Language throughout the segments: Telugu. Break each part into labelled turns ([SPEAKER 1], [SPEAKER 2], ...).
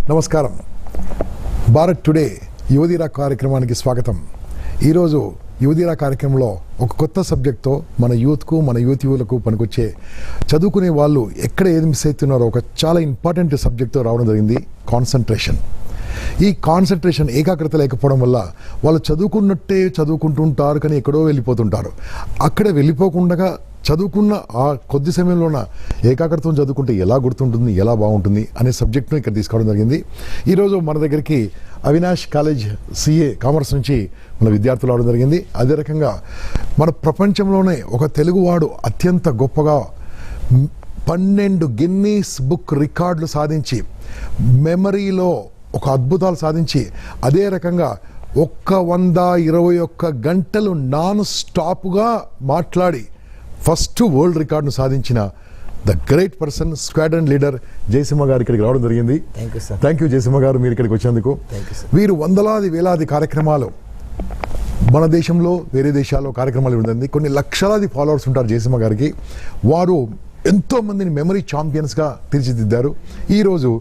[SPEAKER 1] నమస్కారం. భారత్ టుడే యువదీరా కార్యక్రమానికి స్వాగతం. ఈరోజు యువదీరా కార్యక్రమంలో ఒక కొత్త సబ్జెక్ట్తో మన యూత్కు మన యువతులకు పనికొచ్చే చదువుకునే వాళ్ళు ఎక్కడ ఏది మిస్ అవుతున్నారో ఒక చాలా ఇంపార్టెంట్ సబ్జెక్ట్తో రావడం జరిగింది. కాన్సన్ట్రేషన్. ఈ కాన్సన్ట్రేషన్ ఏకాగ్రత లేకపోవడం వల్ల వాళ్ళు చదువుకున్నట్టే చదువుకుంటుంటారు, కానీ ఎక్కడో వెళ్ళిపోతుంటారు. అక్కడ వెళ్ళిపోకుండా చదువుకున్న ఆ కొద్ది సమయంలోన ఏకాగ్రతను చదువుకుంటే ఎలా గుర్తుంటుంది, ఎలా బాగుంటుంది అనే సబ్జెక్ట్ను ఇక్కడ తీసుకోవడం జరిగింది. ఈరోజు మన దగ్గరికి అవినాష్ కాలేజ్ సిఏ కామర్స్ నుంచి మన విద్యార్థులు రావడం జరిగింది. అదే రకంగా మన ప్రపంచంలోనే ఒక తెలుగువాడు అత్యంత గొప్పగా 12 గిన్నీస్ బుక్ రికార్డులు సాధించి మెమరీలో ఒక అద్భుతాలు సాధించి అదే రకంగా 121 గంటలు నాన్ స్టాప్గా మాట్లాడి ఫస్ట్ వరల్డ్ రికార్డును సాధించిన the great person, squadron leader Jayasimha గారు ఇక్కడికి రావడం జరిగింది. థ్యాంక్ యూ జయసింహ గారు, మీరు ఇక్కడికి వచ్చేందుకు. వీరు వందలాది వేలాది కార్యక్రమాలు మన దేశంలో వేరే దేశాల్లో కార్యక్రమాలు ఉంటుంది. కొన్ని లక్షలాది ఫాలోవర్స్ ఉంటారు జయసింహ గారికి. వారు ఎంతోమందిని మెమరీ ఛాంపియన్స్గా తీర్చిదిద్దారు. ఈరోజు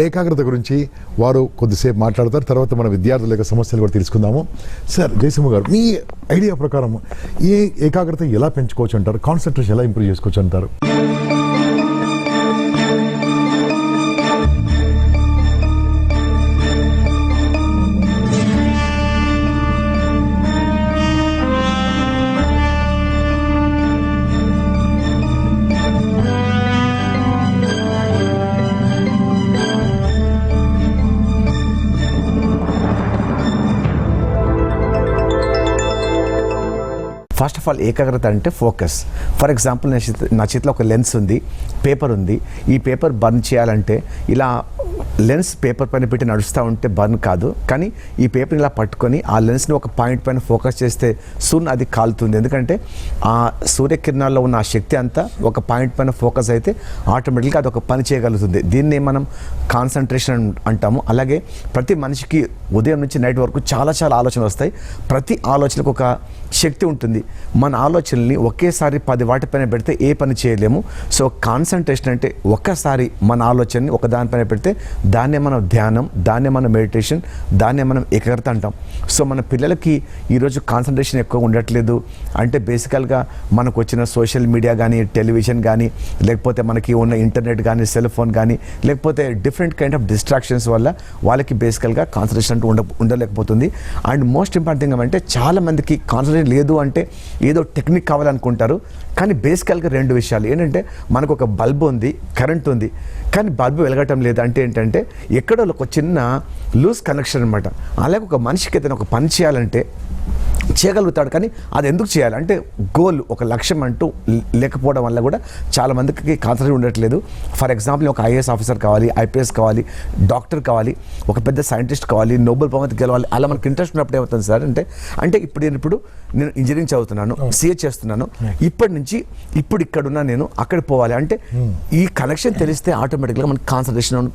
[SPEAKER 1] ఏకాగ్రత గురించి వారు కొద్దిసేపు మాట్లాడతారు. తర్వాత మన విద్యార్థుల యొక్క సమస్యలు కూడా తెలుసుకుందాము. సార్ జయసింహ గారు, మీ ఐడియా ప్రకారం ఏకాగ్రత ఎలా పెంచుకోవచ్చు అంటారు? కాన్సన్ట్రేషన్ ఎలా ఇంప్రూవ్ చేసుకోవచ్చు అంటారు?
[SPEAKER 2] ఫస్ట్ ఆఫ్ ఆల్ ఏకాగ్రత అంటే ఫోకస్. ఫర్ ఎగ్జాంపుల్ నా చేతిలో ఒక లెన్స్ ఉంది, పేపర్ ఉంది. ఈ పేపర్ బర్న్ చేయాలంటే ఇలా లెన్స్ పేపర్ పైన పెట్టి నడుస్తూ ఉంటే బర్న్ కాదు, కానీ ఈ పేపర్ ఇలా పట్టుకొని ఆ లెన్స్ని ఒక పాయింట్ పైన ఫోకస్ చేస్తే సూన్ అది కాలుతుంది. ఎందుకంటే ఆ సూర్యకిరణాల్లో ఉన్న ఆ శక్తి అంతా ఒక పాయింట్ పైన ఫోకస్ అయితే ఆటోమేటిక్గా అది ఒక పని చేయగలుగుతుంది. దీన్ని మనం కాన్సన్ట్రేషన్ అంటాము. అలాగే ప్రతి మనిషికి ఉదయం నుంచి నైట్ వరకు చాలా ఆలోచనలు వస్తాయి. ప్రతి ఆలోచనకు ఒక శక్తి ఉంటుంది. మన ఆలోచనల్ని ఒకేసారి 10 వాటిపైన పెడితే ఏ పని చేయలేము. సో కాన్సన్ట్రేషన్ అంటే ఒక్కసారి మన ఆలోచనని ఒక దానిపైన పెడితే దాన్నే మనం ధ్యానం, దాన్నే మనం మెడిటేషన్, దాన్నే మనం ఏకాగ్రత అంటాం. సో మన పిల్లలకి ఈరోజు కాన్సన్ట్రేషన్ ఎక్కువ ఉండట్లేదు. అంటే బేసికల్గా మనకు వచ్చిన సోషల్ మీడియా కానీ, టెలివిజన్ కానీ, లేకపోతే మనకి ఉన్న ఇంటర్నెట్ కానీ, సెల్ ఫోన్ కానీ, లేకపోతే డిఫరెంట్ కైండ్ ఆఫ్ డిస్ట్రాక్షన్స్ వల్ల వాళ్ళకి బేసికల్గా కాన్సన్ట్రేషన్ అంటూ ఉండలేకపోతుంది. అండ్ మోస్ట్ ఇంపార్టెంట్ థింగ్ అంటే చాలా మందికి కాన్సన్ట్రేషన్ లేదు అంటే ఏదో టెక్నిక్ కావాలనుకుంటారు. కానీ బేసికల్గా 2 విషయాలు ఏంటంటే, మనకు ఒక బల్బ్ ఉంది, కరెంట్ ఉంది, కానీ బల్బు వెలగటం లేదు. అంటే ఏంటంటే ఎక్కడో ఒక చిన్న లూజ్ కనెక్షన్ అనమాట. అలాగే ఒక మనిషికి ఏదైనా ఒక పని చేయాలంటే చేయగలుగుతాడు, కానీ అది ఎందుకు చేయాలి అంటే గోల్, ఒక లక్ష్యం అంటూ లేకపోవడం వల్ల కూడా చాలా మందికి కాన్సన్ట్రేట్ ఉండట్లేదు. ఫర్ ఎగ్జాంపుల్ ఒక ఐఏఎస్ ఆఫీసర్ కావాలి, ఐపీఎస్ కావాలి, డాక్టర్ కావాలి, ఒక పెద్ద సైంటిస్ట్ కావాలి, నోబెల్ బహుమతి గెలవాలి. అలా మనకి ఇంట్రెస్ట్ ఉన్నప్పుడు ఏమవుతుంది సార్ అంటే ఇప్పుడు నేను ఇంజనీరింగ్ చదువుతున్నాను, సిఏ చేస్తున్నాను, ఇప్పుడు ఇక్కడున్నా, నేను అక్కడ పోవాలి అంటే ఈ కనెక్షన్ తెలిస్తే ఆటోమేటిక్గా మనకి కాన్సన్ట్రేషన్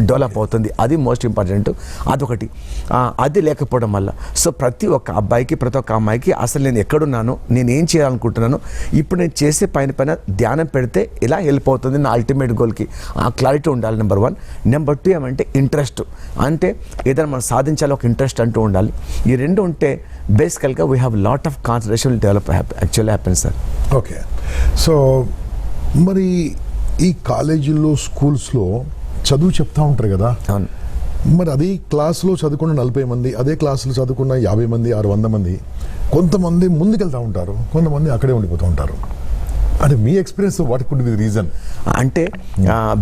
[SPEAKER 2] డెవలప్ అవుతుంది. అది మోస్ట్ ఇంపార్టెంట్. అదొకటి. అది లేకపోవడం వల్ల సో ప్రతి ఒక్క అబ్బాయికి, ప్రతి ఒక్క అమ్మాయికి అసలు నేను ఎక్కడున్నాను, నేను ఏం చేయాలనుకుంటున్నాను, ఇప్పుడు నేను చేసే పైన ధ్యానం పెడితే ఎలా హెల్ప్ అవుతుంది నా అల్టిమేట్ గోల్కి, ఆ క్లారిటీ ఉండాలి. నెంబర్ 1. నెంబర్ 2 ఏమంటే ఇంట్రెస్ట్. అంటే ఏదైనా మనం సాధించాలి, ఒక ఇంట్రెస్ట్ అంటూ ఉండాలి. ఈ 2 ఉంటే బేసికల్గా we have lot of concentration develop actually happen sir.
[SPEAKER 1] Okay. So మరి ఈ కాలేజీల్లో, స్కూల్స్లో చదువు చెప్తా ఉంటారు కదా.
[SPEAKER 2] అవును.
[SPEAKER 1] మరి అదే క్లాసులో చదువుకున్న 40 మంది, అదే క్లాసులో చదువుకున్న 50 మంది, 600 మంది, కొంతమంది ముందుకెళ్తూ ఉంటారు, కొంతమంది అక్కడే ఉండిపోతూ ఉంటారు. అంటే మీ experience what could be the reason?
[SPEAKER 2] అంటే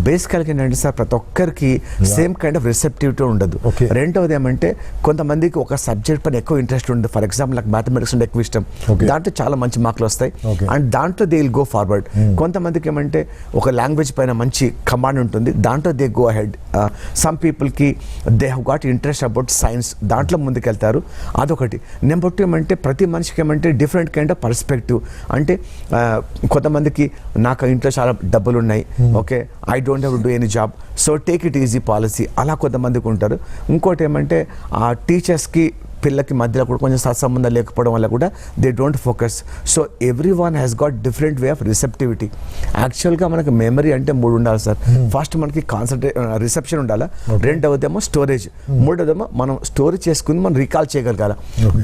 [SPEAKER 2] బేసికల్గా ఏంటంటే సార్ ప్రతి ఒక్కరికి సేమ్ కైండ్ ఆఫ్ రిసెప్టివిటీ ఉండదు. రెండవది ఏమంటే కొంతమందికి ఒక సబ్జెక్ట్ పైన ఎక్కువ ఇంట్రెస్ట్ ఉంటుంది. ఫర్ ఎగ్జాంపుల్ నాకు మ్యాథమెటిక్స్ అంటే ఎక్కువ ఇష్టం, దాంట్లో చాలా మంచి మార్కులు వస్తాయి అండ్ దాంట్లో దే విల్ గో ఫార్వర్డ్. కొంతమందికి ఏమంటే ఒక లాంగ్వేజ్ పైన మంచి కమాండ్ ఉంటుంది, దాంట్లో దే గో అహెడ్. సమ్ పీపుల్కి they have got interest about science, దాంట్లో ముందుకెళ్తారు. అదొకటి. నెంబర్ 2 ఏమంటే ప్రతి మనిషికి ఏమంటే డిఫరెంట్ కైండ్ ఆఫ్ పర్స్పెక్టివ్. అంటే కొంతమందికి నాకు ఇంట్లో చాలా డబ్బులు ఉన్నాయి, okay, I don't have to do any job, so take it easy policy, అలా కొంతమందికి ఉంటారు. ఇంకోటి ఏమంటే ఆ టీచర్స్కి పిల్లకి మధ్యలో కూడా కొంచెం సత్సంబంధం లేకపోవడం వల్ల కూడా they don't focus. So every one has got different way of receptivity. యాక్చువల్గా మనకు మెమరీ అంటే 3 ఉండాలి సార్. ఫస్ట్ మనకి రిసెప్షన్ ఉండాలి, రెండవదేమో స్టోరేజ్, మూడవదేమో మనం స్టోర్ చేసుకుని మనం రికాల్ చేయగలగాలి.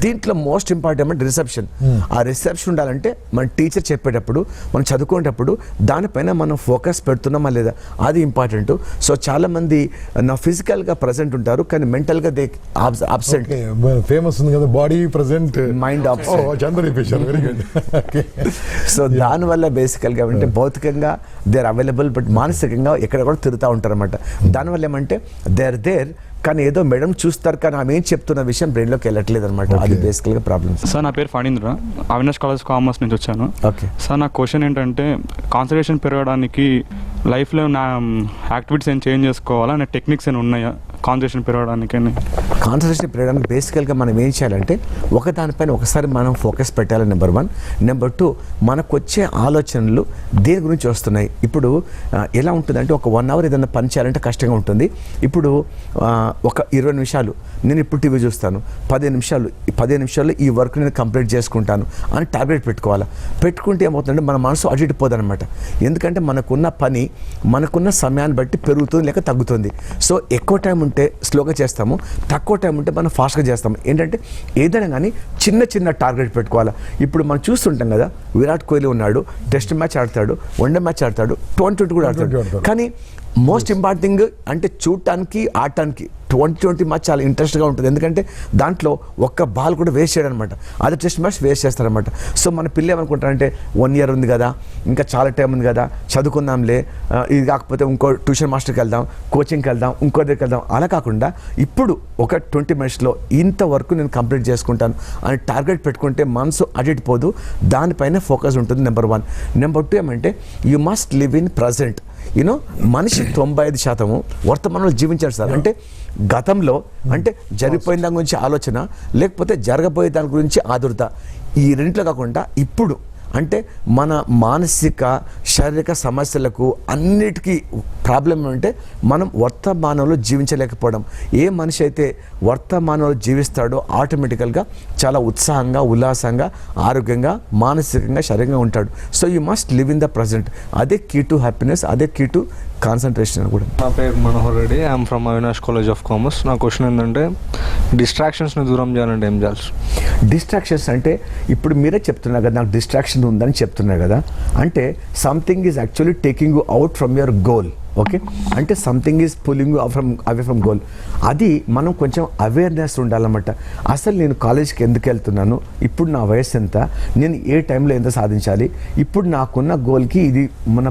[SPEAKER 2] దీంట్లో మోస్ట్ ఇంపార్టెంట్ రిసెప్షన్. ఆ రిసెప్షన్ ఉండాలంటే మన టీచర్ చెప్పేటప్పుడు మనం చదువుకునేటప్పుడు దానిపైన మనం ఫోకస్ పెడుతున్నామా లేదా అది ఇంపార్టెంట్. సో చాలా మంది నా ఫిజికల్గా ప్రజెంట్ ఉంటారు కానీ మెంటల్గా దే అబ్సెంట్.
[SPEAKER 1] ఫేమస్ ఉంది కదా, బాడీ ప్రెసెంట్
[SPEAKER 2] మైండ్ సో దానివల్ల బేసికల్గా అంటే భౌతికంగా దే ఆర్ అవైలబుల్ బట్ మానసికంగా ఎక్కడ కూడా తిరుగుతూ ఉంటారు అనమాట. దానివల్ల ఏమంటే దే ఆర్ దేర్ కానీ ఏదో మేడం చూస్తారు కానీ ఆమె ఏం చెప్తున్న విషయం బ్రెయిన్లోకి వెళ్ళట్లేదు అనమాట. అది బేసికల్గా ప్రాబ్లమ్.
[SPEAKER 3] సార్ నా పేరు ఫణీంద్ర, అవినాష్ కాలేజ్ కామర్స్ నుంచి వచ్చాను.
[SPEAKER 2] ఓకే
[SPEAKER 3] సార్ నా క్వశ్చన్ ఏంటంటే కాన్సన్ట్రేషన్ పెరగడానికి లైఫ్లో నా యాక్టివిటీస్ ఏం చేంజ్ చేసుకోవాలా, నా టెక్నిక్స్ ఏమైనా ఉన్నాయా కాన్సన్ట్రేషన్ పెరగడానికి?
[SPEAKER 2] కాన్సన్ట్రేషన్ పెరగడానికి బేసికల్గా మనం ఏం చేయాలంటే ఒకదానిపైన ఒకసారి మనం ఫోకస్ పెట్టాలి. నెంబర్ 1. నెంబర్ 2, మనకు వచ్చే ఆలోచనలు దేని గురించి వస్తున్నాయి. ఇప్పుడు ఎలా ఉంటుందంటే ఒక 1 అవర్ ఏదైనా పని చేయాలంటే కష్టంగా ఉంటుంది. ఇప్పుడు ఒక 20 నిమిషాలు నేను ఇప్పుడు టీవీ చూస్తాను, 15 నిమిషాల్లో ఈ వర్క్ నేను కంప్లీట్ చేసుకుంటాను అని టార్గెట్ పెట్టుకోవాలి. పెట్టుకుంటే ఏమవుతుందంటే మన మనసు అడిగిపోదనమాట. ఎందుకంటే మనకున్న పని మనకున్న సమయాన్ని బట్టి పెరుగుతుంది లేక తగ్గుతుంది. సో ఎక్కువ టైం ఉంటే స్లోగా చేస్తాము, తక్కువ టైం ఉంటే మనం ఫాస్ట్గా చేస్తాము. ఏంటంటే ఏదైనా కానీ చిన్న చిన్న టార్గెట్ పెట్టుకోవాలి. ఇప్పుడు మనం చూస్తుంటాం కదా, విరాట్ కోహ్లీ ఉన్నాడు, టెస్ట్ మ్యాచ్ ఆడతాడు, వన్డే మ్యాచ్ ఆడతాడు, T20 కూడా ఆడతాడు. కానీ మోస్ట్ ఇంపార్టెంట్ థింగ్ అంటే చూడటానికి ఆడటానికి T20 మ్యాచ్ చాలా ఇంట్రెస్ట్గా ఉంటుంది. ఎందుకంటే దాంట్లో ఒక్క బాల్ కూడా వేస్ట్ చేయడం అనమాట. అది టెస్ట్ మ్యాచ్ వేస్ట్ చేస్తారనమాట. సో మన పిల్లలు ఏమనుకుంటారంటే 1 ఇయర్ ఉంది కదా, ఇంకా చాలా టైం ఉంది కదా, చదువుకుందాంలే, ఇది కాకపోతే ఇంకో ట్యూషన్ మాస్టర్కి వెళ్దాం, కోచింగ్కి వెళ్దాం, ఇంకో దగ్గరికి వెళ్దాం. అలా కాకుండా ఇప్పుడు ఒక 20 మినిట్స్లో ఇంతవరకు నేను కంప్లీట్ చేసుకుంటాను అని టార్గెట్ పెట్టుకుంటే మనసు అడిగిపోదు, దానిపైన ఫోకస్ ఉంటుంది. నెంబర్ 1. నెంబర్ 2 ఏమంటే you must live in present. You know మనిషి 95% వర్తమానంలో జీవించాడు సార్. అంటే గతంలో అంటే జరిగిపోయిన దాని గురించి ఆలోచన, లేకపోతే జరగబోయే దాని గురించి ఆదుర్త. ఈ రెంట్లో కాకుండా ఇప్పుడు అంటే మన మానసిక శారీరక సమస్యలకు అన్నిటికీ ప్రాబ్లం అంటే మనం వర్తమానంలో జీవించలేకపోవడం. ఏ మనిషి అయితే వర్తమానంలో జీవిస్తాడో ఆటోమేటికల్గా చాలా ఉత్సాహంగా, ఉల్లాసంగా, ఆరోగ్యంగా, మానసికంగా, శారీరకంగా ఉంటాడు. So you must live in the present. అదే కీ టు హ్యాపీనెస్, అదే కీ టు కాన్సన్ట్రేషన్ కూడా.
[SPEAKER 4] నా పేరు Manohar Reddy, I'm from Avinash college of commerce. నా క్వశ్చన్ ఏంటంటే డిస్ట్రాక్షన్స్ని దూరం చేయాలంటే ఏం చేయాలి?
[SPEAKER 2] డిస్ట్రాక్షన్స్ అంటే ఇప్పుడు మీరే చెప్తున్నారు కదా, నాకు డిస్ట్రాక్షన్ ఉందని చెప్తున్నారు కదా, అంటే something is actually taking you out from your goal. Okay, అంటే something is pulling you away from goal. అది మనం కొంచెం అవేర్నెస్ ఉండాలన్నమాట. అసలు నేను కాలేజ్కి ఎందుకు వెళ్తున్నాను, ఇప్పుడు నా వయసు ఎంత, నేను ఏ టైంలో ఎంత సాధించాలి, ఇప్పుడు నాకున్న గోల్కి ఇది మన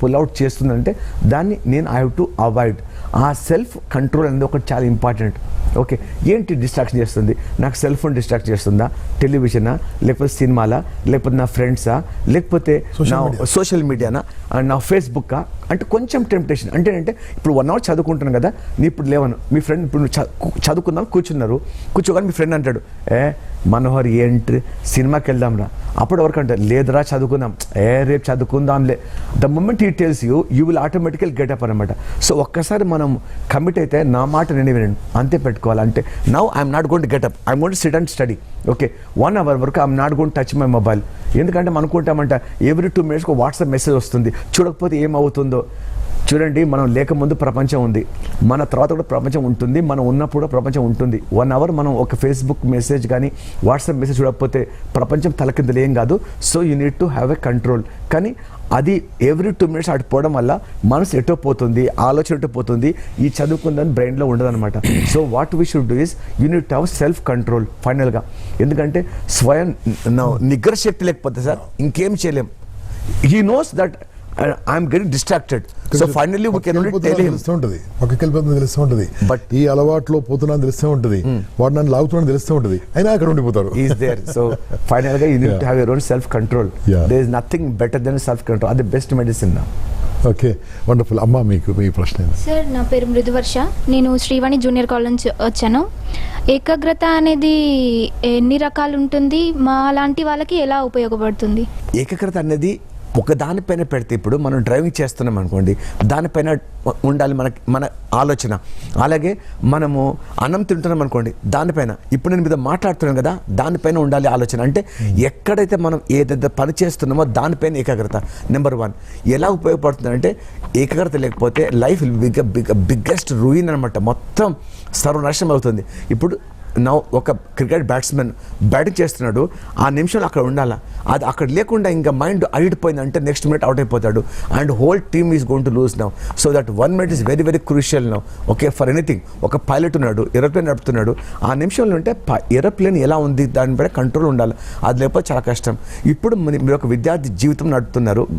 [SPEAKER 2] పుల్అవుట్ చేస్తుందంటే దాన్ని నేను ఐ హ్యావ్ టు అవాయిడ్. ఆ సెల్ఫ్ కంట్రోల్ అనేది ఒకటి చాలా ఇంపార్టెంట్. ఓకే, ఏంటి డిస్ట్రాక్షన్ చేస్తుంది? నాకు సెల్ ఫోన్ డిస్ట్రాక్ట్ చేస్తుందా, టెలివిజనా, లేకపోతే సినిమాలా, లేకపోతే నా ఫ్రెండ్సా, లేకపోతే నా సోషల్ మీడియానా, నా ఫేస్బుక్కా? అంటే కొంచెం టెంప్టేషన్. అంటే ఇప్పుడు 1 అవర్ చదువుకుంటున్నాను కదా, నీ ఇప్పుడు లేవను, మీ ఫ్రెండ్ ఇప్పుడు చదువుకుందాం కూర్చోగానే మీ ఫ్రెండ్ అంటాడు, మనోహర్ ఏంటి సినిమాకి వెళ్దాంరా. అప్పటి వరకు అంటే లేదురా చదువుకుందాం, రేపు చదువుకుందాంలే. ద మూమెంట్ ఈ టెల్స్ యూ విల్ ఆటోమేటికల్ గెటప్ అనమాట. సో ఒక్కసారి మనం కమిట్ అయితే నా మాట నేను వినండి అంతే పెట్టుకోవాలి. అంటే now I'm not going to get up, I'm going to sit and study. Okay, 1 hour వరకు I'm not going to touch my mobile. ఎందుకంటే అనుకుంటామంట ఎవ్రీ 2 మినిట్స్కి వాట్సాప్ మెసేజ్ వస్తుంది, చూడకపోతే ఏమవుతుందో. చూడండి, మనం లేకముందు ప్రపంచం ఉంది, మన తర్వాత కూడా ప్రపంచం ఉంటుంది, మనం ఉన్నప్పుడు కూడా ప్రపంచం ఉంటుంది. 1 అవర్ మనం ఒక ఫేస్బుక్ మెసేజ్ కానీ వాట్సాప్ మెసేజ్ చూడకపోతే ప్రపంచం తలకిందులు ఏం కాదు. So you need to have a control. కానీ అది ఎవ్రీ 2 మినిట్స్ అటు పోవడం వల్ల మనసు ఎటో పోతుంది, ఆలోచన ఎటో పోతుంది, ఈ చదువుకుందని బ్రెయిన్లో ఉండదన్నమాట. So what we should do is you need to have self control ఫైనల్గా. ఎందుకంటే స్వయం నిగ్రహ శక్తి లేకపోతే సార్ ఇంకేం చేయలేం. He knows that I'm getting distracted. So finally we can only tell him.
[SPEAKER 1] తెలుస్తూ ఉంటుంది, పక్కకి వెళ్ళిపోతుంది తెలుస్తూ ఉంటుంది,
[SPEAKER 2] బట్
[SPEAKER 1] ఈ అలవాట్లో పోతున్నాను తెలుస్తూ ఉంటుంది, వాడు నన్ను లాగుతున్నాను తెలుస్తూ ఉంటుంది, అయినా అక్కడ ఉండిపోతారు.
[SPEAKER 2] Is there. సో ఫైనల్గా you need to have your own self control. There is nothing better than self control. అది బెస్ట్ మెడిసిన్.
[SPEAKER 1] Okay, wonderful. అమ్మ, మీకు మీ ప్రశ్న ఏంటి?
[SPEAKER 5] సార్, నా పేరు మృదువర్ష, నేను శ్రీవాణి జూనియర్ కాలేజ్ నుంచి వచ్చాను. ఏకాగ్రత అనేది ఎన్ని రకాలు ఉంటుంది, మా లాంటి వాళ్ళకి ఎలా ఉపయోగపడుతుంది?
[SPEAKER 2] ఏకాగ్రత అనేది ఒక దానిపైన పెడితే ఇప్పుడు మనం డ్రైవింగ్ చేస్తున్నాం అనుకోండి, దానిపైన ఉండాలి మన ఆలోచన. అలాగే మనము అన్నం తింటున్నాం అనుకోండి, దానిపైన ఇప్పుడు నేను మీద మాట్లాడుతున్నాను కదా, దానిపైన ఉండాలి ఆలోచన. అంటే ఎక్కడైతే మనం ఏదైతే పని చేస్తున్నామో దానిపైన ఏకాగ్రత. నెంబర్ 1 ఎలా ఉపయోగపడుతుందంటే, ఏకాగ్రత లేకపోతే లైఫ్ బిగ్గెస్ట్ రూయిన్ అనమాట, మొత్తం సర్వనాశనం అవుతుంది. ఇప్పుడు ఒక క్రికెట్ బ్యాట్స్మెన్ బ్యాటింగ్ చేస్తున్నాడు, ఆ నిమిషంలో అక్కడ ఉండాలా, అది అక్కడ లేకుండా ఇంకా మైండ్ అయిపోయిందంటే నెక్స్ట్ మినిట్ అవుట్ అయిపోతాడు, and whole team is going to lose now. So that 1 minute is very very crucial now. Okay, for anything. ఒక పైలట్ ఉన్నాడు, ఏరోప్లేన్ నడుపుతున్నాడు, ఆ నిమిషంలో ఉంటే ఏరోప్లేన్ ఎలా ఉంది దానిపై కంట్రోల్ ఉండాలి, అది లేకపోతే చాలా కష్టం. ఇప్పుడు మీరు ఒక విద్యార్థి జీవితం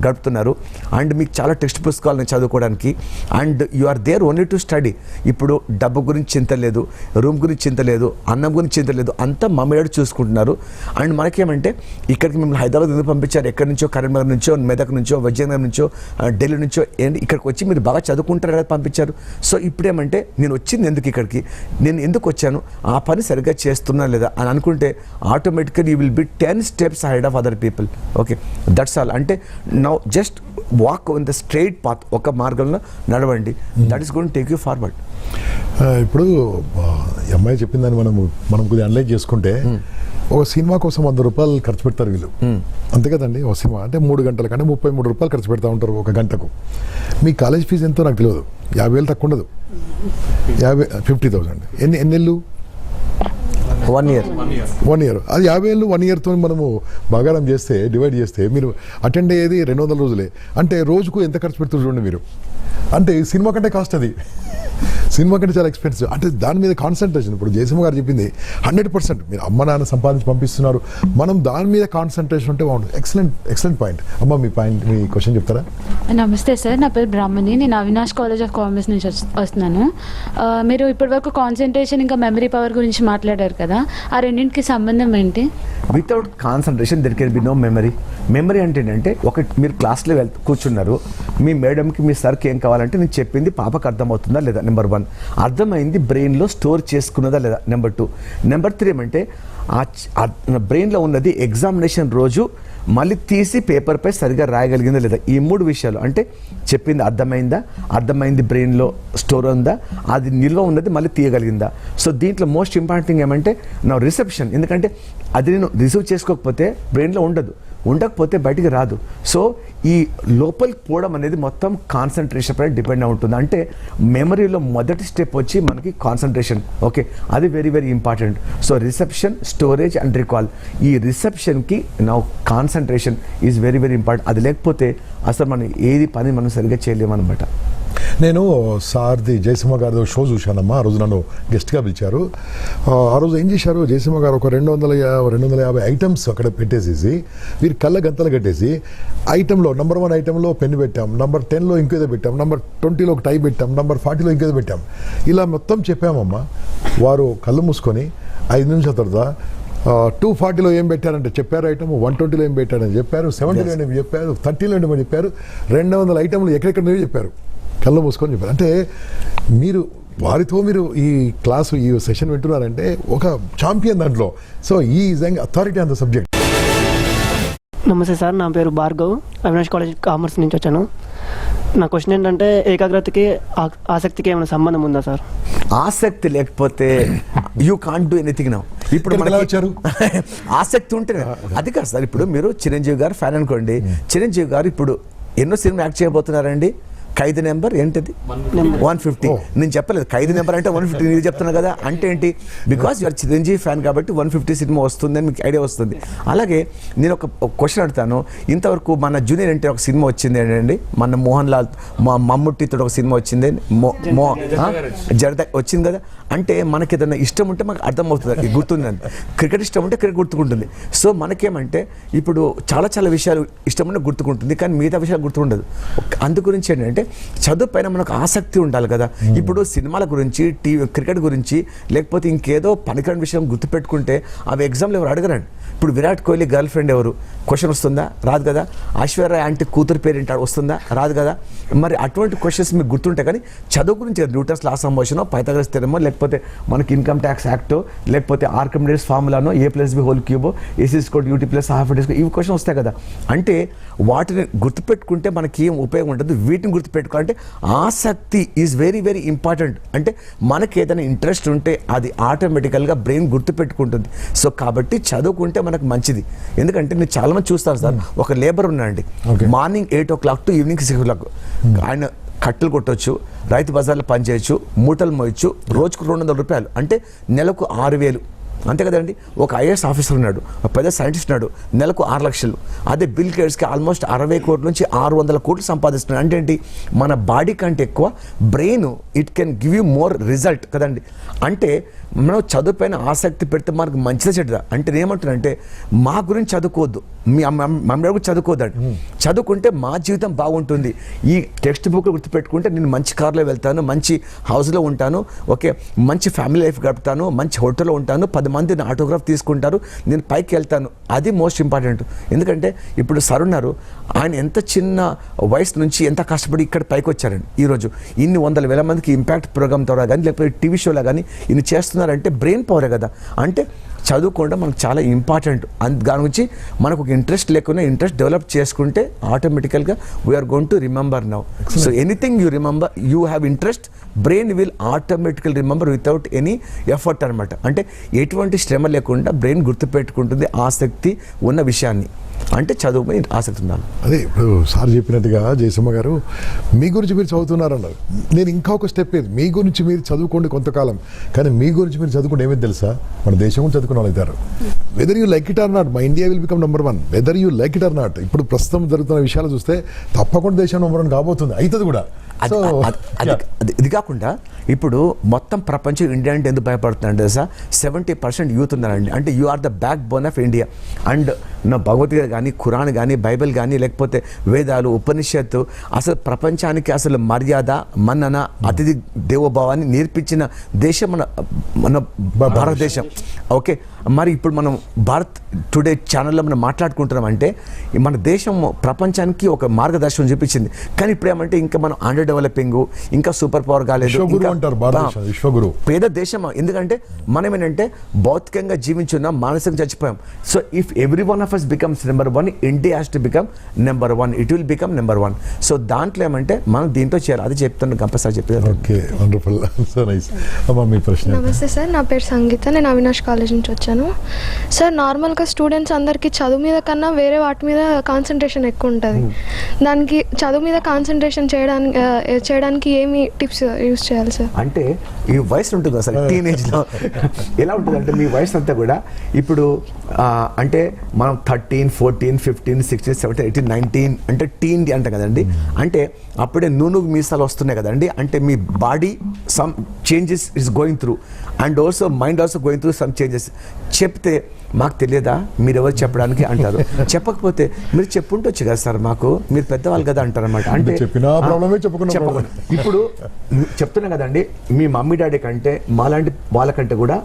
[SPEAKER 2] గడుపుతున్నారు అండ్ మీకు చాలా టెక్స్ట్ పుస్తకాలను చదువుకోవడానికి, and you are there only to study. ఇప్పుడు డబ్బు గురించి చింత లేదు, రూమ్ గురించి చింత లేదు, అన్నం గురించి చింత లేదు, అంతా మమ్మీడాడు చూసుకుంటున్నారు. అండ్ మనకేమంటే ఇక్కడికి మిమ్మల్ని హైదరాబాద్ ఎందుకు పంపించారు, ఎక్కడి నుంచో, కరీంనగర్ నుంచో, మెదక్ నుంచో, విజయనగరం నుంచో, ఢిల్లీ నుంచో, ఏంటి ఇక్కడికి వచ్చి మీరు బాగా చదువుకుంటారు కదా పంపించారు. సో ఇప్పుడేమంటే నేను వచ్చింది ఎందుకు ఇక్కడికి, నేను ఎందుకు వచ్చాను, ఆ పని సరిగ్గా చేస్తున్నా లేదా అని అనుకుంటే ఆటోమేటిక్గా you will be 10 steps ahead of other people. Okay, that's all. అంటే now just walk in the straight path, ఒక మార్గంలో నడవండి, that is going to take you forward.
[SPEAKER 1] ఇప్పుడు ఈ అమ్మాయి చెప్పిందని మనం కొద్దిగా అనలైజ్ చేసుకుంటే, ఒక సినిమా కోసం 100 రూపాయలు ఖర్చు పెడతారు వీళ్ళు, అంతే కదండి. ఒక సినిమా అంటే 3 గంటల కంటే 33 రూపాయలు ఖర్చు పెడతా ఉంటారు ఒక గంటకు. మీ కాలేజ్ ఫీజు ఎంతో నాకు తెలియదు, 50,000 తక్కువ ఉండదు, 50,000. ఎన్ని నెలలు?
[SPEAKER 2] 1 year.
[SPEAKER 1] 1 year. అది 50,000 1 yearతో మనము భాగారం చేస్తే, డివైడ్ చేస్తే మీరు అటెండ్ అయ్యేది 200 రోజులే. అంటే రోజుకు ఎంత ఖర్చు పెడుతున్నారు చూడండి మీరు. అంటే సినిమా కంటే కాస్ట్ అది, సినిమా కంటే చాలా ఎక్స్పెన్సివ్. అంటే దాని మీద కాన్సన్ట్రేషన్, ఇప్పుడు జయసింహ గారు చెప్పింది 100%. మీరు అమ్మ నాన్న సంపాదించి పంపిస్తున్నారు, మనం దాని మీద కాన్సన్ట్రేషన్ ఉంటే బాగుంటుంది. Excellent point. అమ్మ మీ క్వశ్చన్ చెప్తారా?
[SPEAKER 6] నమస్తే సార్, నా పేరు బ్రాహ్మణి, నేను అవినాష్ కాలేజ్ ఆఫ్ కామర్స్ నుంచి వస్తున్నాను. మీరు ఇప్పటివరకు కాన్సన్ట్రేషన్ ఇంకా మెమరీ పవర్ గురించి మాట్లాడారు కదా, ఆ రెండింటికి సంబంధం ఏంటి?
[SPEAKER 2] Without concentration there can be no memory. Memory అంటే ఏంటంటే, మీరు క్లాస్లో కూర్చున్నారు, మీ మేడంకి మీ సార్కి ఏం కావాలంటే నేను చెప్పింది పాపకు అర్థమవుతుందా లేదా, నెంబర్ 1. అర్థమైంది బ్రెయిన్లో స్టోర్ చేసుకున్నదా లేదా, నెంబర్ 2. నెంబర్ 3 ఏమంటే, బ్రెయిన్లో ఉన్నది ఎగ్జామినేషన్ రోజు మళ్ళీ తీసి పేపర్పై సరిగా రాయగలిగిందా లేదా, ఈ 3 విషయాలు. అంటే చెప్పింది అర్థమైంది బ్రెయిన్లో స్టోర్ ఉందా, అది నిల్వ ఉన్నది మళ్ళీ తీయగలిగిందా. సో దీంట్లో మోస్ట్ ఇంపార్టెంట్ థింగ్ ఏమంటే నా రిసెప్షన్, ఎందుకంటే అది నేను రిసీవ్ చేసుకోకపోతే బ్రెయిన్లో ఉండకపోతే బయటికి రాదు. సో ఈ లోపలికి పోవడం అనేది మొత్తం కాన్సన్ట్రేషన్ పై డిపెండ్ అయి ఉంటుంది. అంటే మెమరీలో మొదటి స్టెప్ వచ్చి మనకి కాన్సన్ట్రేషన్. ఓకే, అది very very important. So reception, storage and recall, ఈ రిసెప్షన్కి నా concentration is very very important. అది లేకపోతే అసలు మనం ఏది పని మనం సరిగ్గా చేయలేమన్నమాట.
[SPEAKER 1] నేను సార్ది జయసింహ గారితో షో చూశానమ్మా, ఆ రోజు నన్ను గెస్ట్గా పిలిచారు. ఆ రోజు ఏం చేశారు జయసింహ గారు, ఒక 250 ఐటమ్స్ అక్కడ పెట్టేసేసి వీరి కళ్ళ గంతలు కట్టేసి, ఐటెంలో నెంబర్ 1 ఐటెంలో పెన్ను పెట్టాం, నెంబర్ 10లో ఇంకేదో పెట్టాం, నెంబర్ 20లో ఒక టై పెట్టాం, నెంబర్ 40లో ఇంకేదో పెట్టాం, ఇలా మొత్తం చెప్పామమ్మా. వారు కళ్ళు మూసుకొని 5 నిమిషాల తర్వాత 240లో ఏం పెట్టారంటే చెప్పారు ఐటమ్, 120లో ఏం పెట్టారని చెప్పారు, 70లో ఏమి చెప్పారు, 30లో ఏమని చెప్పారు, 200 ఐటమ్లు ఎక్కడెక్కడ చెప్పారు, కళ్ళు మూసుకొని చెప్పారు. అంటే వారితో మీరు ఈ క్లాసు, ఈ సెషన్ వింటున్నారంటే ఒక ఛాంపియన్ దాంట్లో. సో ఈ అథారిటీ ఆన్ ద సబ్జెక్ట్.
[SPEAKER 7] నమస్తే సార్, నా పేరు భార్గవ్, అవినాష్ కాలేజ్ కామర్స్ నుంచి వచ్చాను. నా క్వశ్చన్ ఏంటంటే, ఏకాగ్రతకి ఆసక్తికి ఏమైనా సంబంధం ఉందా సార్?
[SPEAKER 2] ఆసక్తి లేకపోతే you can't do anything now. ఇప్పుడు మనకి
[SPEAKER 1] వచ్చారు
[SPEAKER 2] ఆసక్తి ఉంటే అది కాదు సార్. ఇప్పుడు మీరు చిరంజీవి గారు ఫ్యాన్ అనుకోండి, చిరంజీవి గారు ఇప్పుడు ఎన్నో సినిమా యాక్ట్ చేయబోతున్నారండి. ఖైదీ నెంబర్ ఏంటది 150. నేను చెప్పలేదు ఖైదీ నెంబర్ అంటే 150, నేను చెప్తున్నా కదా. అంటే ఏంటి, బికాస్ యూఆర్ చిరంజీవి ఫ్యాన్ కాబట్టి 150 సినిమా వస్తుందని మీకు ఐడియా వస్తుంది. అలాగే నేను ఒక క్వశ్చన్ అడుగుతాను, ఇంతవరకు మన జూనియర్ అంటే ఒక సినిమా వచ్చింది ఏంటండి, మన మోహన్ లాల్ మమ్ముట్టితో ఒక సినిమా వచ్చింది, జరద వచ్చింది కదా. అంటే మనకి ఏదైనా ఇష్టం ఉంటే మనకు అర్థమవుతుంది, గుర్తుందని. క్రికెట్ ఇష్టం ఉంటే క్రికెట్ గుర్తుకుంటుంది. సో మనకేమంటే ఇప్పుడు చాలా విషయాలు ఇష్టం ఉంటే గుర్తుకుంటుంది, కానీ మిగతా విషయాలు గుర్తుకుండదు. అందు గురించి ఏంటంటే చదువు పైన మనకు ఆసక్తి ఉండాలి కదా. ఇప్పుడు సినిమాల గురించి, టీవీ క్రికెట్ గురించి, లేకపోతే ఇంకేదో పనికిరాని విషయం గుర్తుపెట్టుకుంటే అవి ఎగ్జామ్లో ఎవరు అడగరండి. ఇప్పుడు విరాట్ కోహ్లీ గర్ల్ ఫ్రెండ్ ఎవరు క్వశ్చన్ వస్తుందా? రాదు కదా. ఐశ్వర్య ఆంటీ కూతురు పేరు ఏంటి వస్తుందా? రాదు కదా. మరి అటువంటి క్వశ్చన్స్ మీకు గుర్తుంటాయి. కానీ చదువు గురించి న్యూటన్స్ లా ఆఫ్ మోషనో, పైథాగరస్ థియరమో, లేకపోతే మనకి ఇన్కమ్ ట్యాక్స్ యాక్టో, లేకపోతే ఆర్కిమిడీస్ ఫార్ములానో, A+B² UT+half ఇవి క్వశ్చన్ వస్తాయి కదా. అంటే వాటిని గుర్తుపెట్టుకుంటే మనకి ఏం ఉపయోగం ఉంటుంది, వీటిని గుర్తుపెట్టుకోవాలంటే ఆసక్తి ఈజ్ వెరీ వెరీ ఇంపార్టెంట్. అంటే మనకి ఏదైనా ఇంట్రెస్ట్ ఉంటే అది ఆటోమేటికల్గా బ్రెయిన్ గుర్తుపెట్టుకుంటుంది. సో కాబట్టి చదువుకుంటే మనకు మంచిది. ఎందుకంటే నేను చాలా మంది చూస్తాను సార్, ఒక లేబర్ ఉన్నాడండి, morning 8 o'clock to evening 6 o'clock ఆయన కట్టెలు కొట్టవచ్చు, రైతు బజార్లో పనిచేయచ్చు, మూటలు మోయచ్చు, రోజుకు 200 రూపాయలు, అంటే నెలకు 6,000. అంతే కదండి. ఒక ఐఏఎస్ ఆఫీసర్ ఉన్నాడు, ఒక పెద్ద సైంటిస్ట్ ఉన్నాడు, నెలకు 6 లక్షలు. అదే బిల్ గేట్స్కి ఆల్మోస్ట్ 60 కోట్ల నుంచి 600 కోట్లు సంపాదిస్తున్నాడు. అంటే ఏంటి, మన బాడీ కంటే ఎక్కువ brain it can give you more result కదండి. అంటే మనం చదువు పైన ఆసక్తి పెడితే మనకు మంచిదా చెడ్డదా అంటే నేనేమంటున్నానంటే, మా గురించి చదువుకోవద్దు, మీ మమ్మీ గురించి చదువుకోవద్దండి. చదువుకుంటే మా జీవితం బాగుంటుంది. ఈ టెక్స్ట్ బుక్లు గుర్తుపెట్టుకుంటే నేను మంచి కార్లో వెళ్తాను, మంచి హౌస్లో ఉంటాను, ఓకే, మంచి ఫ్యామిలీ లైఫ్ గడుపుతాను, మంచి హోటల్లో ఉంటాను, 10 మంది నా ఆటోగ్రాఫ్ తీసుకుంటారు, నేను పైకి వెళ్తాను. అది మోస్ట్ ఇంపార్టెంట్. ఎందుకంటే ఇప్పుడు సార్ ఉన్నారు, ఆయన ఎంత చిన్న వయసు నుంచి ఎంత కష్టపడి ఇక్కడ పైకి వచ్చారండి. ఈరోజు ఇన్ని 100,000 మందికి ఇంపాక్ట్ ప్రోగ్రామ్ ద్వారా కానీ, లేకపోతే టీవీ షోలో కానీ ఇన్ని చేస్తున్నారంటే బ్రెయిన్ పవరే కదా. అంటే చదువుకోవడం మనకు చాలా ఇంపార్టెంట్. దాని గురించి మనకు ఒక ఇంట్రెస్ట్ లేకుండా ఇంట్రెస్ట్ డెవలప్ చేసుకుంటే ఆటోమేటికల్గా we're going to remember now. So anything you remember, you have interest, brain will automatical remember without any effort అనమాట. అంటే ఎటువంటి శ్రమ లేకుండా బ్రెయిన్ గుర్తుపెట్టుకుంటుంది ఆసక్తి ఉన్న విషయాన్ని. అంటే చదువు మీద ఆసక్తి ఉండాలి.
[SPEAKER 1] అదే ఇప్పుడు సార్ చెప్పినట్టుగా జయసమ్మ గారు మీ గురించి మీరు చదువుతున్నారన్నారు. నేను ఇంకా ఒక స్టెప్ ఏది, మీ గురించి మీరు చదువుకోండి కొంతకాలం, కానీ మీ గురించి మీరు చదువుకుంటే ఏమైంది తెలుసా, మన దేశం గురించి చదువుకున్న వాళ్ళు అవుతారు. Whether you like it or not, my India will become #1. Whether you like it or not, ఇప్పుడు ప్రస్తుతం జరుగుతున్న విషయాలు చూస్తే తప్పకుండా దేశం #1 కాబోతుంది, అవుతుంది కూడా.
[SPEAKER 2] ఇది కాకుండా ఇప్పుడు మొత్తం ప్రపంచం ఇండియా అంటే ఎందుకు భయపడుతుందంటే సార్, 70% యూత్ ఉన్నారండి. అంటే you are the backbone of India. And నా భగవద్గీత కానీ, ఖురాన్ కానీ, బైబిల్ కానీ, లేకపోతే వేదాలు, ఉపనిషత్తు, అసలు ప్రపంచానికి అసలు మర్యాద, మన్నన, అతిథి దేవోభావాన్ని నేర్పించిన దేశం మన భారతదేశం. ఓకే, మరి ఇప్పుడు మనం భారత్ టుడే ఛానల్లో మనం మాట్లాడుకుంటున్నామంటే మన దేశం ప్రపంచానికి ఒక మార్గదర్శనం చూపించింది. కానీ ఇప్పుడు ఏమంటే ఇంకా మనం అండర్ డెవలపింగ్, ఇంకా సూపర్ పవర్ కాలేదు,
[SPEAKER 1] విశ్వగురు
[SPEAKER 2] పేద దేశం. ఎందుకంటే మనం ఏంటంటే భౌతికంగా జీవించున్నాం, మానసికంగా చచ్చిపోయాం. So if every one of us becomes #1, India has to become #1, it will become #1. సో దాంట్లో ఏమంటే మనం దీంతో చేయాలి. అది చెప్తాను, కంపల్సరీ చెప్పేది.
[SPEAKER 1] Okay, wonderful, so nice. అమ్మా మీ ప్రశ్న.
[SPEAKER 8] నమస్తే సార్, నా పేరు సంగీత, నేను అవినాష్ కాలేజ్ నుంచి వచ్చాను. సార్, నార్మల్గా స్టూడెంట్స్ అందరికీ చదువు మీద కన్నా వేరే వాటి మీద కాన్సన్ట్రేషన్ ఎక్కువ ఉంటుంది. దానికి చదువు మీద కాన్సన్ట్రేషన్ చేయడానికి ఏమి టిప్స్ యూస్ చేయాలి సార్?
[SPEAKER 2] అంటే ఈ వయసు ఉంటుంది అసలు టీనేజ్లో ఎలా ఉంటుంది అంటే, మీ వయసు అంతా కూడా ఇప్పుడు అంటే మనం 13, 14, 15, 16, 17, 18, 19 అంటే టీన్ అంటాం కదండి. అంటే అప్పుడే నూనె మీసాలు వస్తున్నాయి కదండి. అంటే మీ body some changes is going through, and also mind also going through some changes. చెప్తే మాకు తెలియదా, మీరు ఎవరు చెప్పడానికి అంటారు. చెప్పకపోతే మీరు చెప్పుంటొచ్చు కదా సార్, మాకు మీరు పెద్దవాళ్ళు కదా అంటారు అనమాట. అంటే ఇప్పుడు చెప్తున్నా కదండి, మీ మమ్మీ డాడీ కంటే మాలాంటి వాళ్ళకంటే కూడా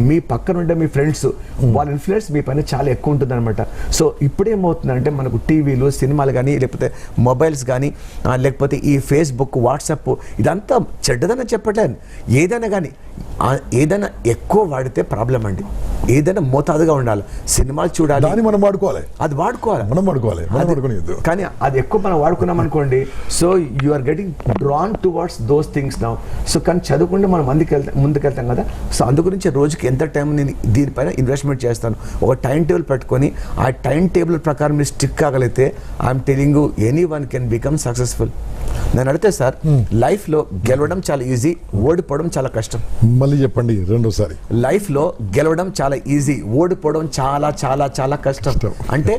[SPEAKER 2] మీ పక్కన ఉండే మీ ఫ్రెండ్స్ వాళ్ళ ఇన్ఫ్లుయెన్స్ మీ పైన చాలా ఎక్కువ ఉంటుంది అనమాట. సో ఇప్పుడేమవుతుందంటే మనకు టీవీలు, సినిమాలు కానీ, లేకపోతే మొబైల్స్ కానీ, లేకపోతే ఈ ఫేస్బుక్, వాట్సాప్, ఇదంతా చెడ్డదని చెప్పట్లేదు. ఏదైనా కానీ ఏదైనా ఎక్కువ వాడితే ప్రాబ్లం అండి. ఏదైనా మోతాదుగా ఉండాలి. సినిమాలు చూడాలి,
[SPEAKER 1] మనం వాడుకోవాలి,
[SPEAKER 2] అది వాడుకోవాలి,
[SPEAKER 1] మనం వాడుకోవాలి,
[SPEAKER 2] కానీ అది ఎక్కువ మనం వాడుకున్నాం అనుకోండి, so you are getting drawn towards those things now. So కానీ చదువుకుంటే మనం ముందుకెళ్తాం కదా. సో అందు గురించి రోజుకి ఎంత టైం నేను దీనిపైన ఇన్వెస్ట్మెంట్ చేస్తాను, ఒక టైం టేబుల్ పెట్టుకొని ఆ టైం టేబుల్ ప్రకారం మీరు స్టిక్ కాగలిగితే I'm telling you any one can become successful. నేను అడిగితే సార్, లైఫ్లో గెలవడం చాలా ఈజీ, ఓడిపోవడం చాలా కష్టం.
[SPEAKER 1] మళ్ళీ చెప్పండి రెండోసారి.
[SPEAKER 2] లైఫ్లో గెలవడం చాలా ఈజీ, ఓడిపోవడం చాలా చాలా చాలా కష్టం. అంటే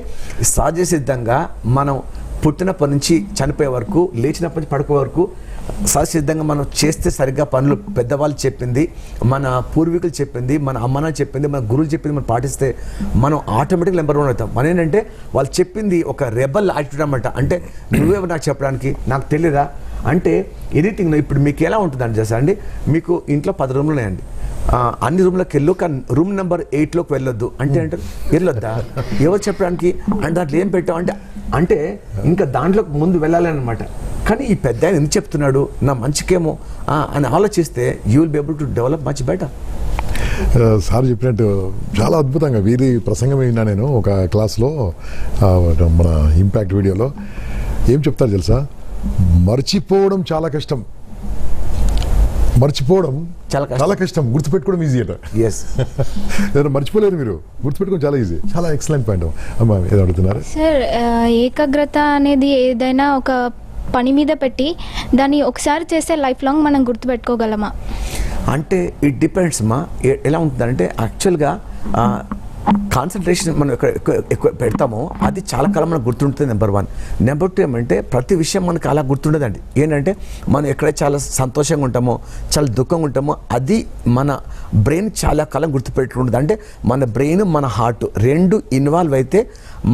[SPEAKER 2] సహజ సిద్ధంగా మనం పుట్టినప్పటి నుంచి చనిపోయే వరకు, లేచినప్పటి నుంచి పడుకో వరకు సహసిద్ధంగా మనం చేస్తే సరిగ్గా పనులు పెద్దవాళ్ళు చెప్పింది, మన పూర్వీకులు చెప్పింది, మన అమ్మనాన్న చెప్పింది, మన గురువులు చెప్పింది మనం పాటిస్తే మనం ఆటోమేటిక్గా నెంబర్ 1 అవుతాం. మన ఏంటంటే వాళ్ళు చెప్పింది ఒక రెబల్ యాటిట్యూడ్ అనమాట. అంటే నువ్వేమో నాకు చెప్పడానికి, నాకు తెలియదా అంటే ఎనీథింగ్. ఇప్పుడు మీకు ఎలా ఉంటుందని చేసా అండి, మీకు ఇంట్లో 10 రూమ్లు ఉన్నాయండి, అన్ని రూమ్లోకి వెళ్ళు, కానీ రూమ్ నెంబర్ 8లోకి వెళ్ళొద్దు అంటే అంటారు, వెళ్ళొద్దా ఎవరు చెప్పడానికి, అంటే దాంట్లో ఏం పెట్టావు అంటే అంటే ఇంకా దాంట్లో ముందు వెళ్ళాలి అనమాట. కానీ ఈ పెద్ద ఆయన ఎందుకు చెప్తున్నాడు నా మంచికేమో అని ఆలోచిస్తే you will be able to develop much better.
[SPEAKER 1] Sir చెప్పినట్టు చాలా అద్భుతంగా వీరి ప్రసంగం విన్నా నేను ఒక క్లాస్లో, మన ఇంపాక్ట్ వీడియోలో. ఏం చెప్తారు తెలుసా, మర్చిపోవడం చాలా కష్టం, మర్చిపోవడం చాలా కష్టం, గుర్తుపెట్టుకోవడం ఈజీ అట.
[SPEAKER 2] ఎస్,
[SPEAKER 1] మర్చిపోలేరు మీరు, గుర్తుపెట్టుకోవడం చాలా ఈజీ. చాలా ఎక్సలెంట్ పాయింట్. అమ్మా ఏదో అడుగుతున్నారు
[SPEAKER 5] సార్, ఏకాగ్రత అనేది ఏదైనా ఒక పని మీద పెట్టి దాన్ని ఒకసారి చేస్తే లైఫ్ లాంగ్ మనం గుర్తుపెట్టుకోగలమా?
[SPEAKER 2] అంటే ఇట్ డిపెండ్స్ మా. ఎలా ఉంటుందంటే యాక్చువల్గా కాన్సన్ట్రేషన్ మనం ఎక్కువ పెడతామో అది చాలా కాలం మనకు గుర్తుంటుంది. నెంబర్ 1. నెంబర్ 2 ఏమంటే ప్రతి విషయం మనకు అలా గుర్తుండదండి. ఏంటంటే మనం ఎక్కడైతే చాలా సంతోషంగా ఉంటామో, చాలా దుఃఖంగా ఉంటామో, అది మన బ్రెయిన్ చాలా కాలం గుర్తుపెట్టుకుంటుంది. అంటే మన బ్రెయిన్ మన హార్ట్ రెండు ఇన్వాల్వ్ అయితే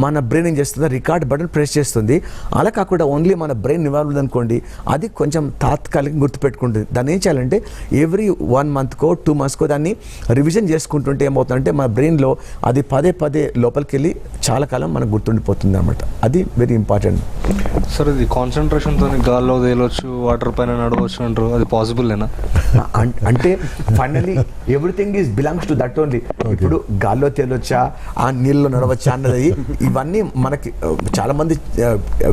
[SPEAKER 2] మన బ్రెయిన్ ఏం చేస్తుంది, రికార్డ్ బటన్ ప్రెస్ చేస్తుంది. అలా కాకుండా ఓన్లీ మన బ్రెయిన్ ఇన్వాల్వ్ ఉందనుకోండి, అది కొంచెం తాత్కాలికంగా గుర్తుపెట్టుకుంటుంది. దాన్ని ఏం చేయాలంటే ఎవ్రీ 1 మంత్కో 2 మంత్స్కో దాన్ని రివిజన్ చేసుకుంటుంటే ఏమవుతుందంటే మన బ్రెయిన్లో అది పదే లోపలికి వెళ్ళి చాలా కాలం మనకు గుర్తుండిపోతుంది అనమాట. అది వెరీ ఇంపార్టెంట్.
[SPEAKER 4] సార్ ఇది కాన్సన్ట్రేషన్తో గాల్లో తేలొచ్చు, వాటర్ పైన నడవచ్చు అంటారు, అది పాసిబుల్లేనా?
[SPEAKER 2] అంటే finally everything is belongs to that only. ఇప్పుడు గాల్లో తేలొచ్చా, ఆ నీళ్ళలో నడవచ్చా అన్నది ఇవన్నీ మనకి చాలా మంది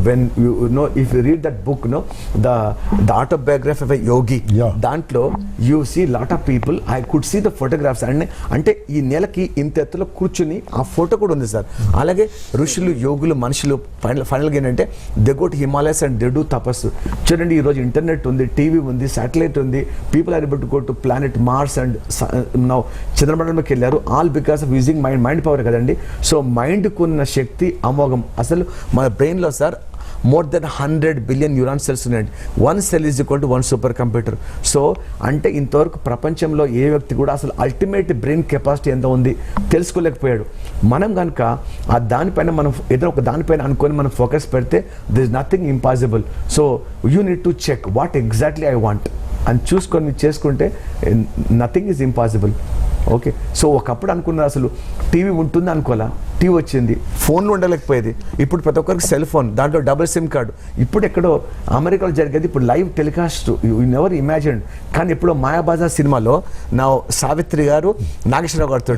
[SPEAKER 2] when you know if you read that book no the autobiography of a yogi, దాంట్లో you see lot of people, I could see the photographs. And అంటే ఈ నెలకి ఇంత ఎత్తులో కూర్చుని ఆ ఫోటో కూడా ఉంది సార్. అలాగే ఋషులు, యోగులు, మనుషులు ఫైనల్గా ఏంటంటే they go to Himalayas and they do తపస్సు. చూడండి, ఈరోజు ఇంటర్నెట్ ఉంది, టీవీ ఉంది, శాటిలైట్ ఉంది, people are able to go to planet Mars and now చంద్రమండలంలోకి వెళ్ళారు, all because of using mind power కదండి. సో మైండ్కు ఉన్న శక్తి అమోఘం. అసలు మన బ్రెయిన్లో sir more than 100 billion neuron cells ఉన్నాయండి. 1 cell is equal to 1 super computer. So అంటే ఇంతవరకు ప్రపంచంలో ఏ వ్యక్తి కూడా అసలు అల్టిమేట్ బ్రెయిన్ కెపాసిటీ ఎంత ఉంది తెలుసుకోలేకపోయాడు. మనం కనుక ఆ దానిపైన మనం ఏదో ఒక దానిపైన అనుకొని మనం ఫోకస్ పెడితే this nothing impossible. So you need to check what exactly I want అని చూసుకొని చేసుకుంటే nothing is impossible. Okay, so ఒకప్పుడు అనుకున్నారు అసలు టీవీ ఉంటుంది అనుకోవాలా, టీవీ వచ్చింది, ఫోన్లు ఉండలేకపోయేది. ఇప్పుడు ప్రతి ఒక్కరికి సెల్ ఫోన్, దాంట్లో డబుల్ సిమ్ కార్డు. ఇప్పుడు ఎక్కడో అమెరికాలో జరిగేది ఇప్పుడు live telecast, you never imagine. కానీ ఇప్పుడు మాయాబజార్ సినిమాలో నా సావిత్రి గారు నాగేశ్వరరావు గారితో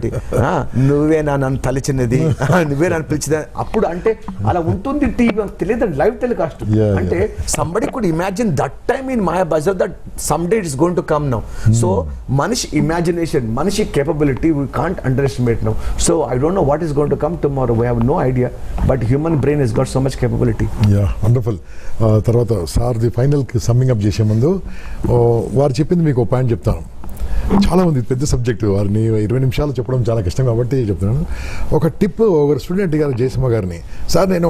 [SPEAKER 2] నువ్వే నన్ను తలిచినది, నువ్వే నన్ను పిలిచింది, అప్పుడు అంటే అలా ఉంటుంది టీవీ, తెలియదు లైవ్ టెలికాస్ట్. అంటే somebody could imagine that time in Mayabazar that some day it's going to come now. So మనిషి ఇమాజినేషన్, మనిషి capability we can't underestimate now. So I don't know what is going to come tomorrow, we have no idea, but human brain has got so much capability.
[SPEAKER 1] Wonderful. తర్వాత సార్ ది ఫైనల్కి సమ్మింగ్ అప్ చేసే ముందు వారు చెప్పింది మీకు ఒక పాయింట్ చెప్తాను. చాలామంది పెద్ద సబ్జెక్టు, వారిని 20 నిమిషాలు చెప్పడం చాలా కష్టం కాబట్టి చెప్తున్నాను. ఒక టిప్ ఒక స్టూడెంట్ గారు జయసింహ గారిని, సార్ నేను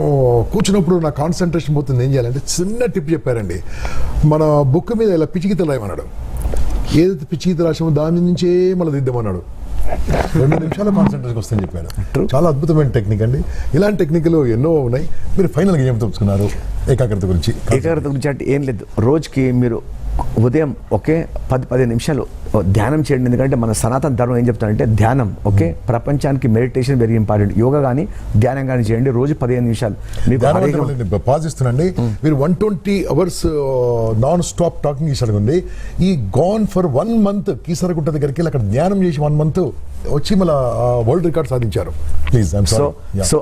[SPEAKER 1] కూర్చున్నప్పుడు నా కాన్సన్ట్రేషన్ పోతుంది, ఏం చేయాలంటే చిన్న టిప్ చెప్పారండి. మన బుక్ మీద ఇలా పిచ్చిగీతలు రాయమన్నాడు, ఏదైతే పిచ్చిగీత రాసామో దాని నుంచే మళ్ళీ దిద్దామన్నాడు. 2 నిమిషాల కాన్సన్ట్రేషన్ వస్తుందని చెప్పాను. చాలా అద్భుతమైన టెక్నిక్ అండి. ఇలాంటి టెక్నిక్లు ఎన్నో ఉన్నాయి. మీరు ఫైనల్గా ఏం తెలుసుకున్నారు ఏకాగ్రత గురించి?
[SPEAKER 2] ఏకాగ్రత గురించి అంటే ఏం లేదు, రోజుకి మీరు ఉదయం ఒకే 10-15 నిమిషాలు ధ్యానం చేయండి. ఎందుకంటే మన సనాతన ధర్మం ఏం చెప్తానంటే ధ్యానం, ఓకే, ప్రపంచానికి మెడిటేషన్ వెరీ ఇంపార్టెంట్. యోగా కానీ ధ్యానం కానీ చేయండి రోజు 15 నిమిషాలు. మీకు
[SPEAKER 1] పాజ్ ఇస్తున్నాండి. మీరు 120 hours నాన్ స్టాప్ టాకింగ్ చేశారు. ఈ గాన్ ఫర్ 1 month కీసరగుట్ట దగ్గరికి వెళ్ళి అక్కడ ధ్యానం చేసి 1 month వచ్చి మళ్ళీ వరల్డ్ రికార్డ్ సాధించారు. ప్లీజ్.
[SPEAKER 2] సో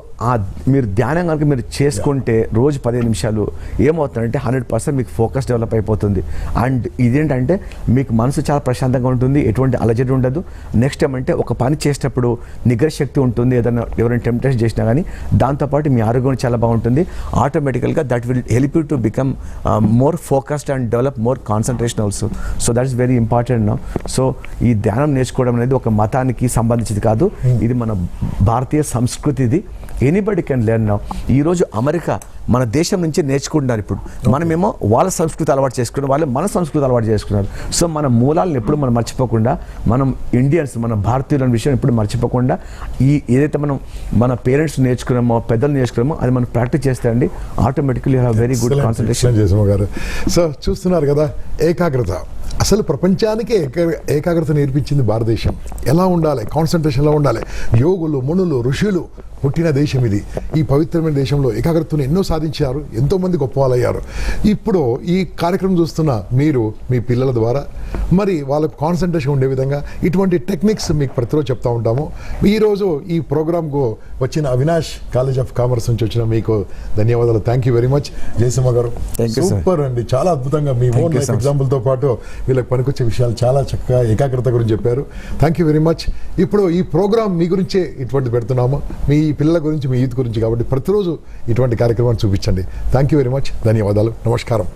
[SPEAKER 2] మీరు ధ్యానం కనుక మీరు చేసుకుంటే రోజు 15 నిమిషాలు ఏమవుతుందంటే 100% మీకు ఫోకస్ డెవలప్ అయిపోతుంది. అండ్ ఇదేంటంటే మీకు మనసు చాలా ప్రశాంతంగా ఉంటుంది, ఎటువంటి అలజడి ఉండదు. నెక్స్ట్ ఏమంటే ఒక పని చేసేటప్పుడు నిగ్రహ శక్తి ఉంటుంది, ఏదైనా ఎవరైనా టెంప్టేషన్ చేసినా కానీ. దాంతోపాటు మీ ఆరోగ్యం చాలా బాగుంటుంది. ఆటోమేటికల్గా that will help you to become more focused and develop more concentration also. So that is very important now. So ఈ ధ్యానం నేర్చుకోవడం అనేది ఒక మతానికి సంబంధించింది కాదు, ఇది మన భారతీయ సంస్కృతిది. Anybody can learn now. ఈరోజు అమెరికా మన దేశం నుంచి నేర్చుకుంటున్నారు. ఇప్పుడు మనమేమో వాళ్ళ సంస్కృతి అలవాటు చేసుకున్నాం, వాళ్ళు మన సంస్కృతి అలవాటు చేసుకున్నారు. సో మన మూలాలను ఎప్పుడు మనం మర్చిపోకుండా, మనం ఇండియన్స్, మన భారతీయుల విషయం ఎప్పుడు మర్చిపోకుండా, ఏదైతే మనం మన పేరెంట్స్ నేర్చుకున్నామో, పెద్దలు నేర్చుకున్నామో అది మనం ప్రాక్టీస్ చేస్తే అండి automatically have very good concentration.
[SPEAKER 1] Jayasimha గారు, సో చూస్తున్నారు కదా, ఏకాగ్రత అసలు ప్రపంచానికే ఏకాగ్రత నేర్పించింది భారతదేశం. ఎలా ఉండాలి, కాన్సన్ట్రేషన్ ఎలా ఉండాలి, యోగులు, మునులు, ఋషులు పుట్టిన దేశం ఇది. ఈ పవిత్రమైన దేశంలో ఏకాగ్రతను ఎన్నో సాధించారు, ఎంతోమంది గొప్ప వాళ్ళయ్యారు. ఇప్పుడు ఈ కార్యక్రమం చూస్తున్న మీరు మీ పిల్లల ద్వారా మరి వాళ్ళకు కాన్సన్ట్రేషన్ ఉండే విధంగా ఇటువంటి టెక్నిక్స్ మీకు ప్రతిరోజు చెప్తా ఉంటాము. ఈరోజు ఈ ప్రోగ్రామ్కు వచ్చిన అవినాష్ కాలేజ్ ఆఫ్ కామర్స్ నుంచి వచ్చిన మీకు ధన్యవాదాలు. Thank you very much Jayasimha గారు.
[SPEAKER 2] Thank you, sir.
[SPEAKER 1] సూపర్ అండి, చాలా అద్భుతంగా మీ ఓన్
[SPEAKER 2] you,
[SPEAKER 1] లైఫ్
[SPEAKER 2] sir.
[SPEAKER 1] ఎగ్జాంపుల్తో పాటు వీళ్ళకి పనికొచ్చే విషయాలు చాలా చక్కగా ఏకాగ్రత గురించి చెప్పారు. Thank you very much. ఇప్పుడు ఈ ప్రోగ్రామ్ మీ గురించే ఇటువంటి పెడుతున్నాము, మీ పిల్లల గురించి, మీ యూత్ గురించి, కాబట్టి ప్రతిరోజు ఇటువంటి కార్యక్రమాన్ని చూపించండి. థ్యాంక్ యూ వెరీ మచ్, ధన్యవాదాలు, నమస్కారం.